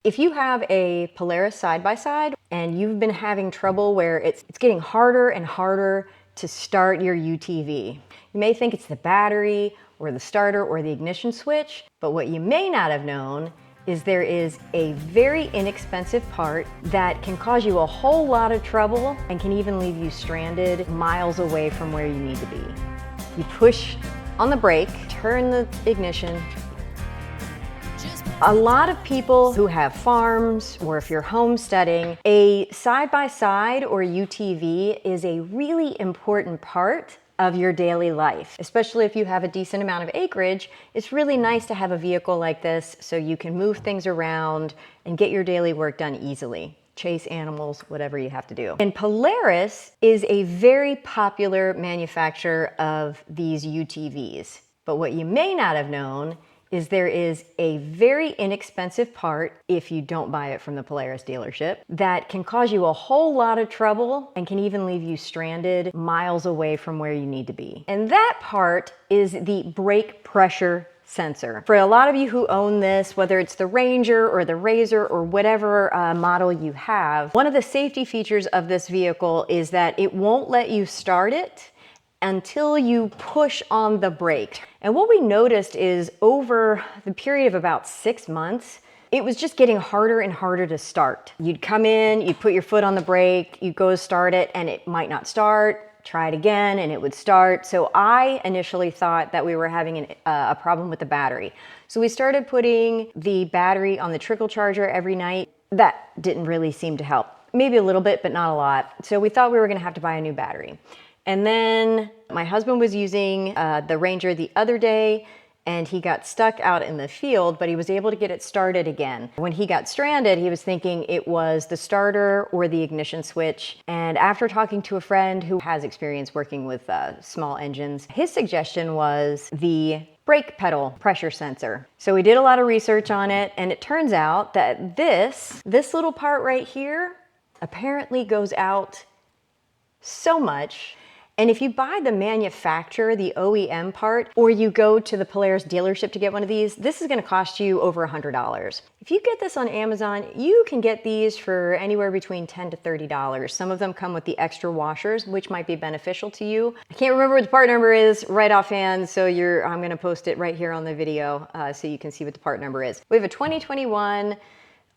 If you have a Polaris side-by-side and you've been having trouble where it's getting harder and harder to start your UTV, you may think it's the battery or the starter or the ignition switch, but what you may not have known is there is a very inexpensive part that can cause you a whole lot of trouble and can even leave you stranded miles away from where you need to be. You push on the brake, turn the ignition. A lot of people who have farms, or if you're homesteading, a side-by-side or UTV is a really important part of your daily life. Especially if you have a decent amount of acreage, it's really nice to have a vehicle like this so you can move things around and get your daily work done easily. Chase animals, whatever you have to do. And Polaris is a very popular manufacturer of these UTVs. But what you may not have known is there is a very inexpensive part, if you don't buy it from the Polaris dealership, that can cause you a whole lot of trouble and can even leave you stranded miles away from where you need to be. And that part is the brake pressure sensor. For a lot of you who own this, whether it's the Ranger or the Razor or whatever model you have, one of the safety features of this vehicle is that it won't let you start it until you push on the brake. And what we noticed is over the period of about 6 months, it was just getting harder and harder to start. You'd come in, you'd put your foot on the brake, you'd go to start it, and it might not start. Try it again, and it would start. So I initially thought that we were having a problem with the battery. So we started putting the battery on the trickle charger every night. That didn't really seem to help. Maybe a little bit, but not a lot. So we thought we were gonna have to buy a new battery. And then my husband was using the Ranger the other day, and he got stuck out in the field, but he was able to get it started again. When he got stranded, he was thinking it was the starter or the ignition switch. And after talking to a friend who has experience working with small engines, his suggestion was the brake pedal pressure sensor. So we did a lot of research on it, and it turns out that this little part right here apparently goes out so much. And if you buy the manufacturer, the OEM part, or you go to the Polaris dealership to get one of these, this is gonna cost you over $100. If you get this on Amazon, you can get these for anywhere between $10 to $30. Some of them come with the extra washers, which might be beneficial to you. I can't remember what the part number is right offhand, so I'm gonna post it right here on the video so you can see what the part number is. We have a 2021,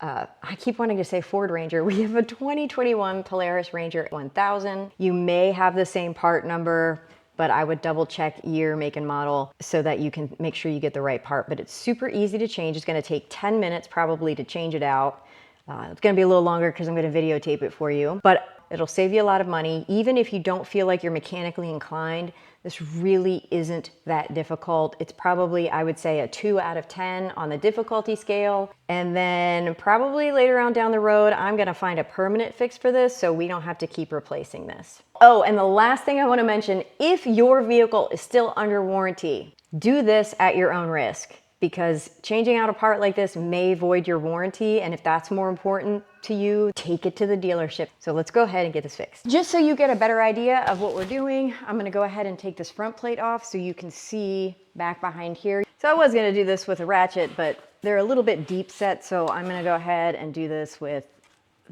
I keep wanting to say Ford Ranger. We have a 2021 Polaris Ranger 1000. You may have the same part number, but I would double check year, make, and model so that you can make sure you get the right part. But it's super easy to change. It's gonna take 10 minutes probably to change it out. It's gonna be a little longer because I'm gonna videotape it for you, but it'll save you a lot of money. Even if you don't feel like you're mechanically inclined, this really isn't that difficult. It's probably, I would say, a 2 out of 10 on the difficulty scale. And then probably later on down the road, I'm gonna find a permanent fix for this so we don't have to keep replacing this. Oh, and the last thing I wanna mention, if your vehicle is still under warranty, do this at your own risk, because changing out a part like this may void your warranty, and if that's more important to you, take it to the dealership. So let's go ahead and get this fixed. Just so you get a better idea of what we're doing, I'm gonna go ahead and take this front plate off so you can see back behind here. So I was gonna do this with a ratchet, but they're a little bit deep set, so I'm gonna go ahead and do this with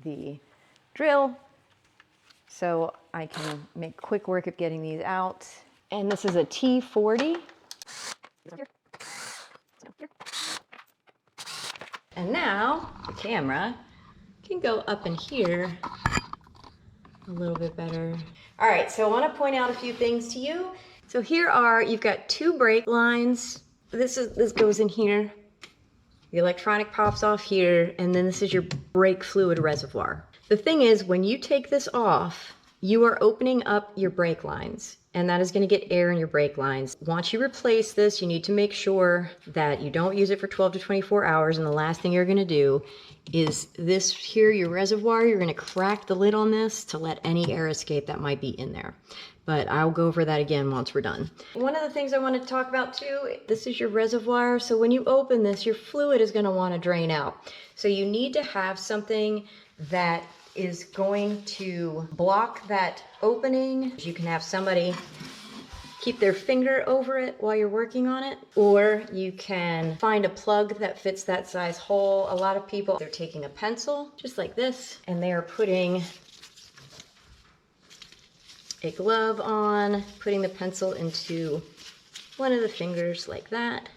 the drill so I can make quick work of getting these out. And this is a T40. And now the camera can go up in here a little bit better. All right, so I want to point out a few things to you. So here you've got 2 brake lines. This goes in here. The electronic pops off here, and then this is your brake fluid reservoir. The thing is, when you take this off, you are opening up your brake lines, and that is going to get air in your brake lines. Once you replace this, you need to make sure that you don't use it for 12 to 24 hours, and the last thing you're going to do is this here, your reservoir, you're going to crack the lid on this to let any air escape that might be in there. But I'll go over that again once we're done. One of the things I want to talk about too, this is your reservoir, so when you open this, your fluid is going to want to drain out. So you need to have something that is going to block that opening. You can have somebody keep their finger over it while you're working on it, or you can find a plug that fits that size hole. A lot of people, they're taking a pencil, just like this, and they are putting a glove on, putting the pencil into one of the fingers like that,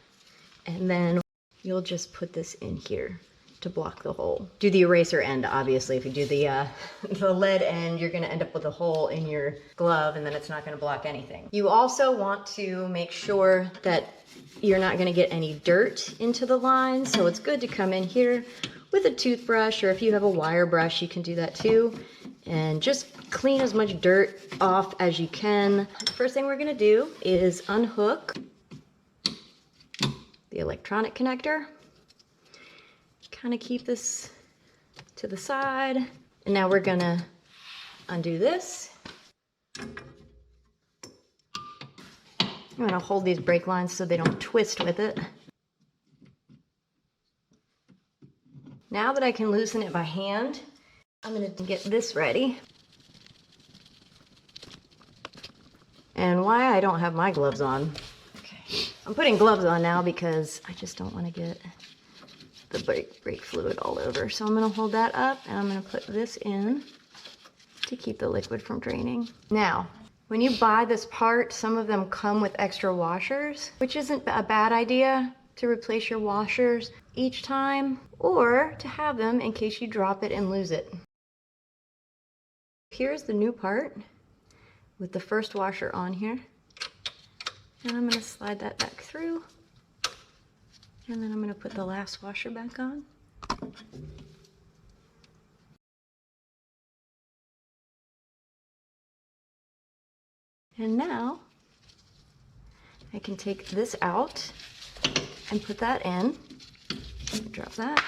and then you'll just put this in here to block the hole. Do the eraser end, obviously. If you do the lead end, you're gonna end up with a hole in your glove and then it's not gonna block anything. You also want to make sure that you're not gonna get any dirt into the line, so it's good to come in here with a toothbrush, or if you have a wire brush, you can do that too, and just clean as much dirt off as you can. The first thing we're gonna do is unhook the electronic connector. Kind of keep this to the side. And now we're gonna undo this. I'm gonna hold these brake lines so they don't twist with it. Now that I can loosen it by hand, I'm gonna get this ready. And why I don't have my gloves on. Okay. I'm putting gloves on now because I just don't want to get the brake fluid all over. So I'm going to hold that up and I'm going to put this in to keep the liquid from draining. Now, when you buy this part, some of them come with extra washers, which isn't a bad idea to replace your washers each time, or to have them in case you drop it and lose it. Here's the new part with the first washer on here. And I'm going to slide that back through. And then I'm going to put the last washer back on. And now I can take this out and put that in. Drop that.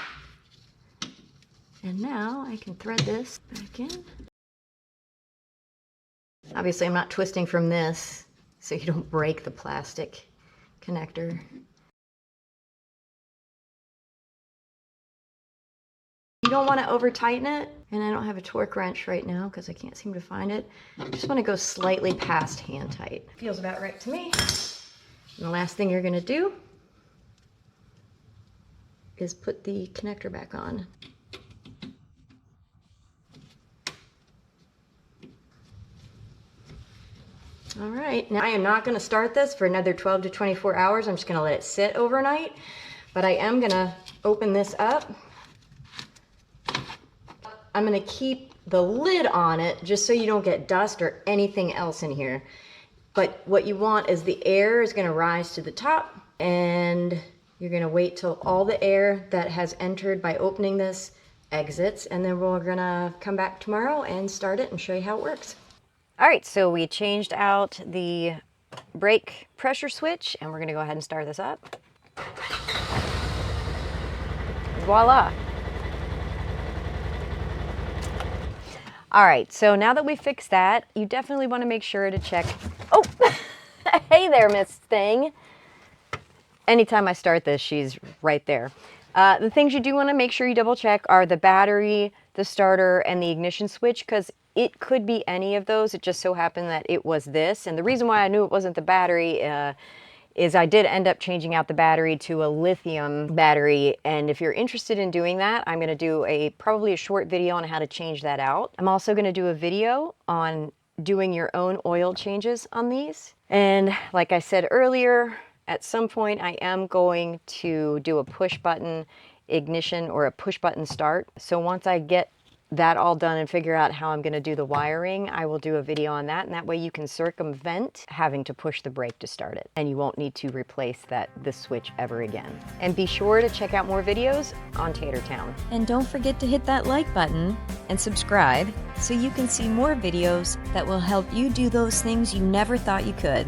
And now I can thread this back in. Obviously I'm not twisting from this so you don't break the plastic connector. You don't want to over tighten it, and I don't have a torque wrench right now because I can't seem to find it. I just want to go slightly past hand tight. Feels about right to me. And the last thing you're going to do is put the connector back on. All right, now I am not going to start this for another 12 to 24 hours. I'm just going to let it sit overnight, but I am going to open this up. I'm going to keep the lid on it just so you don't get dust or anything else in here. But what you want is the air is going to rise to the top, and you're going to wait till all the air that has entered by opening this exits, and then we're going to come back tomorrow and start it and show you how it works. All right, so we changed out the brake pressure switch, and we're going to go ahead and start this up. Voila. All right, so now that we fixed that, you definitely want to make sure to check. Oh, hey there, Miss Thing. Anytime I start this, she's right there. The things you do want to make sure you double check are the battery, the starter, and the ignition switch, because it could be any of those. It just so happened that it was this. And the reason why I knew it wasn't the battery is I did end up changing out the battery to a lithium battery. And if you're interested in doing that, I'm going to do probably a short video on how to change that out. I'm also going to do a video on doing your own oil changes on these. And like I said earlier, at some point I am going to do a push button ignition or a push button start. So once I get that all done and figure out how I'm going to do the wiring, I will do a video on that, and that way you can circumvent having to push the brake to start it, and you won't need to replace this switch ever again. And be sure to check out more videos on Tater Town. And don't forget to hit that like button and subscribe so you can see more videos that will help you do those things you never thought you could.